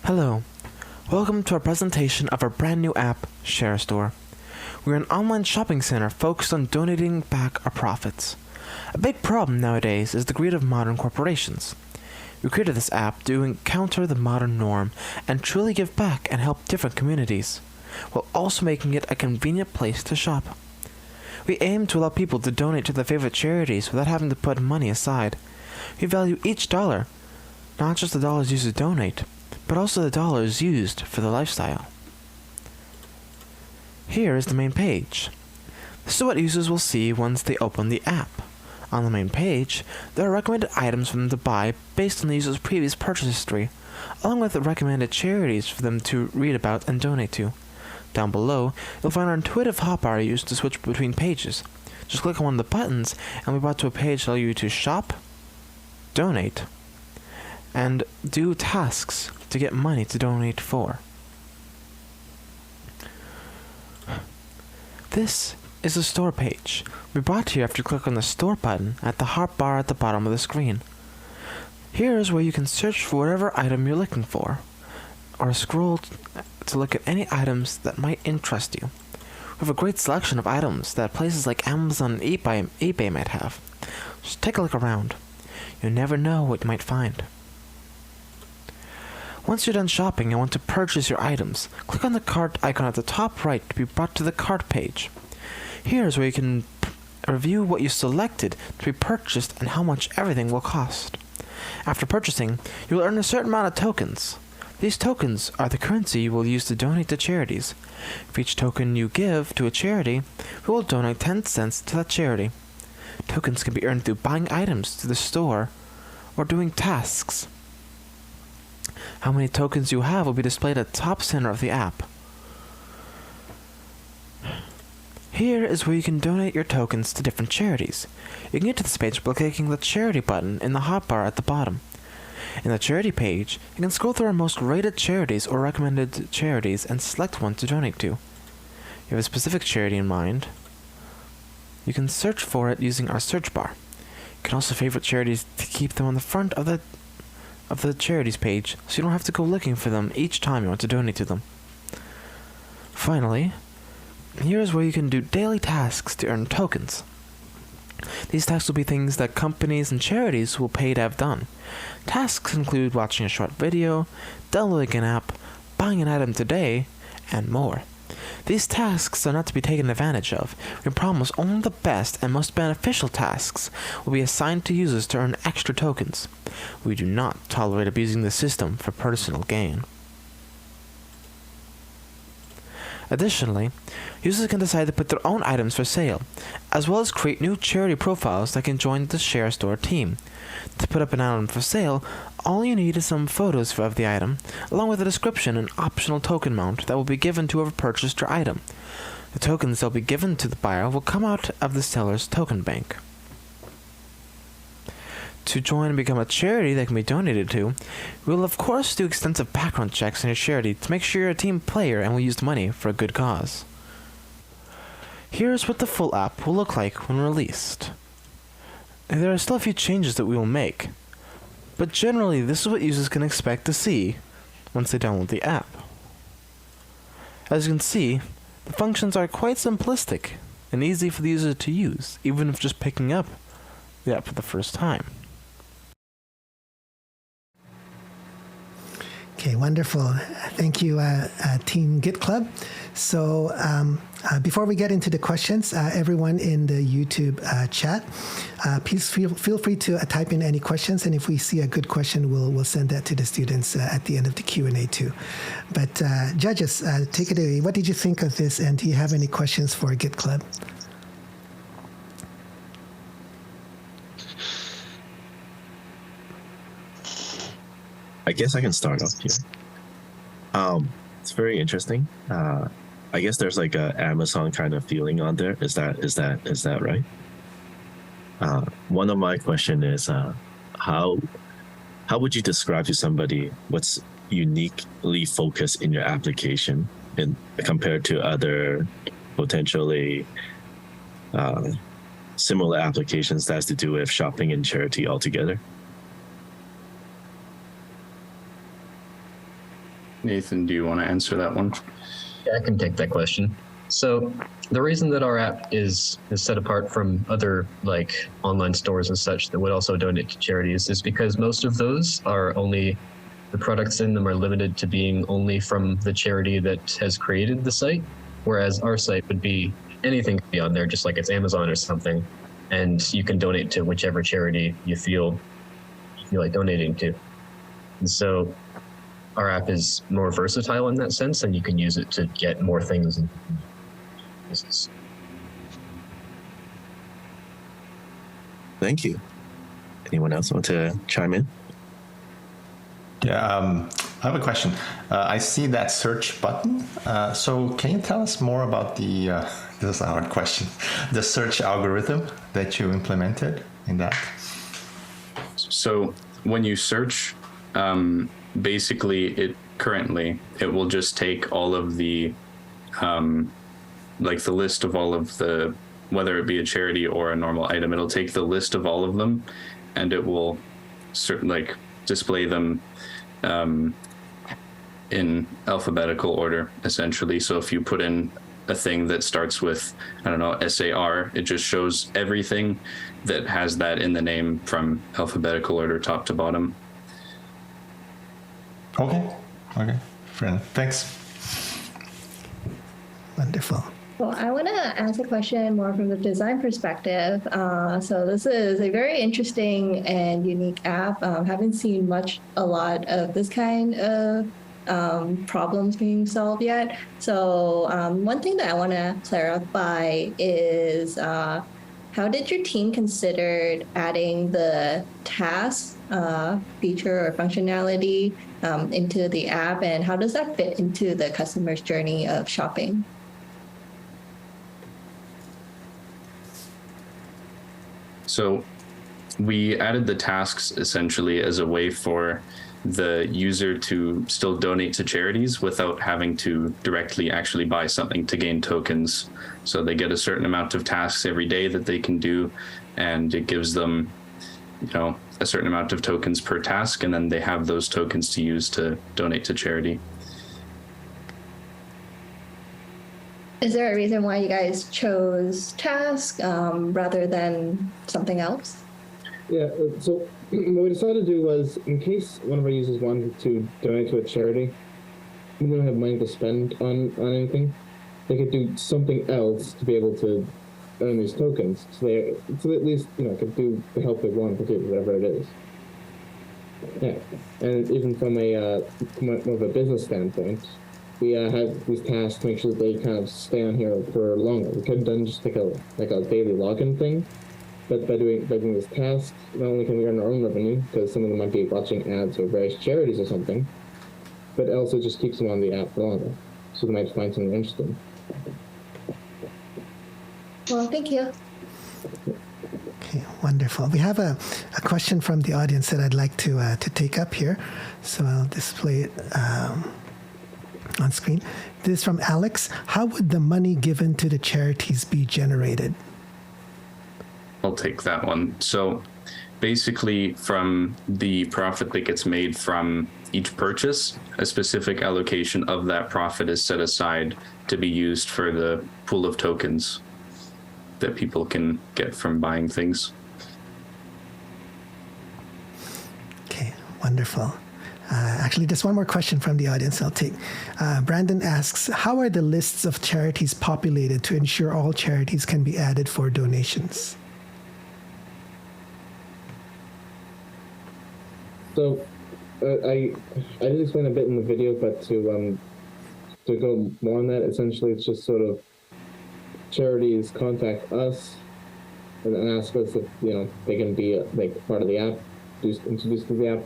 Hello, welcome to our presentation of our brand new app, ShareStore. We're an online shopping center focused on donating back our profits. A big problem nowadays is the greed of modern corporations. We created this app to counter the modern norm and truly give back and help different communities, while also making it a convenient place to shop. We aim to allow people to donate to their favorite charities without having to put money aside. We value each dollar, not just the dollars used to donate, but also the dollars used for the lifestyle. Here is the main page. This is what users will see once they open the app. On the main page, there are recommended items for them to buy based on the user's previous purchase history, along with the recommended charities for them to read about and donate to. Down below, you'll find our intuitive hotbar used to switch between pages. Just click on one of the buttons and we're brought to a page that allows you to shop, donate, and do tasks to get money to donate for. This is the store page. We're brought here after you click on the store button at the hotbar at the bottom of the screen. Here is where you can search for whatever item you're looking for, or scroll to look at any items that might interest you. We have a great selection of items that places like Amazon and eBay might have. Just take a look around. You never know what you might find. Once you're done shopping and want to purchase your items, click on the cart icon at the top right to be brought to the cart page. Here is where you can review what you selected to be purchased and how much everything will cost. After purchasing, you will earn a certain amount of tokens. These tokens are the currency you will use to donate to charities. For each token you give to a charity, we will donate 10 cents to that charity. Tokens can be earned through buying items to the store or doing tasks. How many tokens you have will be displayed at the top center of the app. Here is where you can donate your tokens to different charities. You can get to this page by clicking the charity button in the hotbar at the bottom. In the charity page, you can scroll through our most rated charities or recommended charities and select one to donate to. If you have a specific charity in mind, you can search for it using our search bar. You can also favorite charities to keep them on the front of the charities page, so you don't have to go looking for them each time you want to donate to them. Finally, here is where you can do daily tasks to earn tokens. These tasks will be things that companies and charities will pay to have done. Tasks include watching a short video, downloading an app, buying an item today, and more. These tasks are not to be taken advantage of. We promise only the best and most beneficial tasks will be assigned to users to earn extra tokens. We do not tolerate abusing the system for personal gain. Additionally, users can decide to put their own items for sale, as well as create new charity profiles that can join the ShareStore team. To put up an item for sale, all you need is some photos of the item, along with a description and optional token amount that will be given to whoever purchased your item. The tokens that will be given to the buyer will come out of the seller's token bank. To join and become a charity that can be donated to, we will of course do extensive background checks on your charity to make sure you're a team player and will use the money for a good cause. Here's what the full app will look like when released. There are still a few changes that we will make, but generally this is what users can expect to see once they download the app. As you can see, the functions are quite simplistic and easy for the user to use, even if just picking up the app for the first time. Okay, wonderful. Thank you, Team GitClub. So before we get into the questions, everyone in the YouTube chat, please feel free to type in any questions, and if we see a good question, we'll send that to the students at the end of the Q&A too. But judges, take it away. What did you think of this, and do you have any questions for GitClub? I guess I can start off here. It's very interesting. I guess there's like a Amazon kind of feeling on there. Is that right? One of my question is how would you describe to somebody what's uniquely focused in your application compared to other potentially similar applications that has to do with shopping and charity altogether? Nathan, do you want to answer that one? Yeah, I can take that question. So the reason that our app is set apart from other like online stores and such that would also donate to charities is because most of those are only, the products in them are limited to being only from the charity that has created the site, whereas our site would be anything could be on there, just like it's Amazon or something, and you can donate to whichever charity you feel like donating to. And so our app is more versatile in that sense, and you can use it to get more things in business. Thank you. Anyone else want to chime in? Yeah, I have a question. I see that search button. So can you tell us more about the, this is a hard question, the search algorithm that you implemented in that? So when you search, basically it will just take all of the, like the list of all of the, whether it be a charity or a normal item, it'll take the list of all of them and it will display them in alphabetical order, essentially. So if you put in a thing that starts with, I don't know, SAR, it just shows everything that has that in the name from alphabetical order, top to bottom. Okay, friend, thanks. Wonderful. Well, I want to ask a question more from the design perspective. So this is a very interesting and unique app. Haven't seen a lot of this kind of problems being solved yet. So one thing that I want to clarify is how did your team consider adding the task feature or functionality into the app, and how does that fit into the customer's journey of shopping? So we added the tasks essentially as a way for the user to still donate to charities without having to directly actually buy something to gain tokens. So they get a certain amount of tasks every day that they can do, and it gives them, a certain amount of tokens per task, and then they have those tokens to use to donate to charity. Is there a reason why you guys chose task rather than something else? Yeah, so what we decided to do was, in case one of our users wanted to donate to a charity, we don't have money to spend on anything, they could do something else to be able to earn these tokens. So at least, could do the help they want to do, whatever it is. Yeah, and even from a more of a business standpoint, we have these tasks to make sure that they kind of stay on here for longer. We could have done just like a daily login thing, but by doing this task, not only can we earn our own revenue, because some of them might be watching ads for various charities or something, but it also just keeps them on the app for longer, so they might find something interesting. Well, thank you. Okay, wonderful. We have a question from the audience that I'd like to take up here, so I'll display it on screen. This is from Alex. How would the money given to the charities be generated? I'll take that one. So basically from the profit that gets made from each purchase, a specific allocation of that profit is set aside to be used for the pool of tokens that people can get from buying things. Okay, wonderful. Actually, just one more question from the audience I'll take. Brandon asks, how are the lists of charities populated to ensure all charities can be added for donations? So, I did explain a bit in the video, but to go more on that, essentially it's just sort of charities contact us and ask us if they can be part of the app, introduced to the app.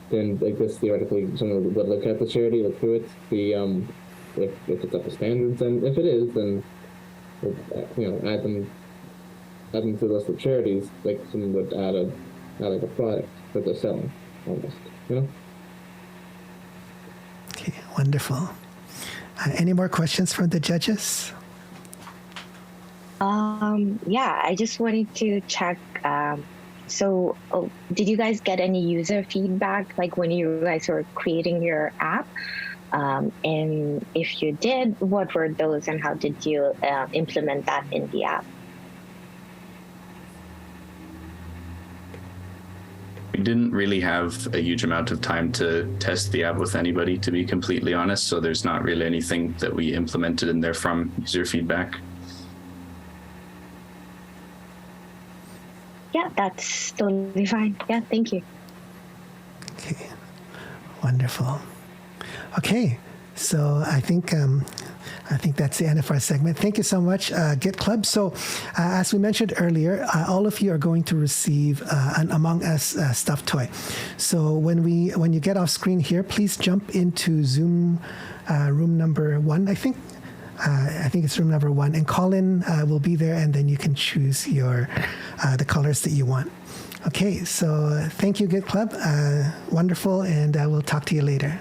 Then this theoretically someone would look at the charity, look through it, see if it's up to standards, and if it is, then add them to the list of charities, like someone would add a product that they're selling, almost, Okay, wonderful. Any more questions from the judges? Yeah, I just wanted to check. So did you guys get any user feedback, like when you guys were creating your app? And if you did, what were those and how did you implement that in the app? We didn't really have a huge amount of time to test the app with anybody, to be completely honest. So there's not really anything that we implemented in there from user feedback. Yeah, that's totally fine. Yeah, thank you. Okay, wonderful. Okay, so I think that's the end of our segment. Thank you so much, GitClub. So, as we mentioned earlier, all of you are going to receive an Among Us stuffed toy. So when you get off screen here, please jump into Zoom room number 1. I think it's room number 1, and Colin will be there, and then you can choose the colors that you want. Okay, so thank you, GitClub. Wonderful, and we'll talk to you later.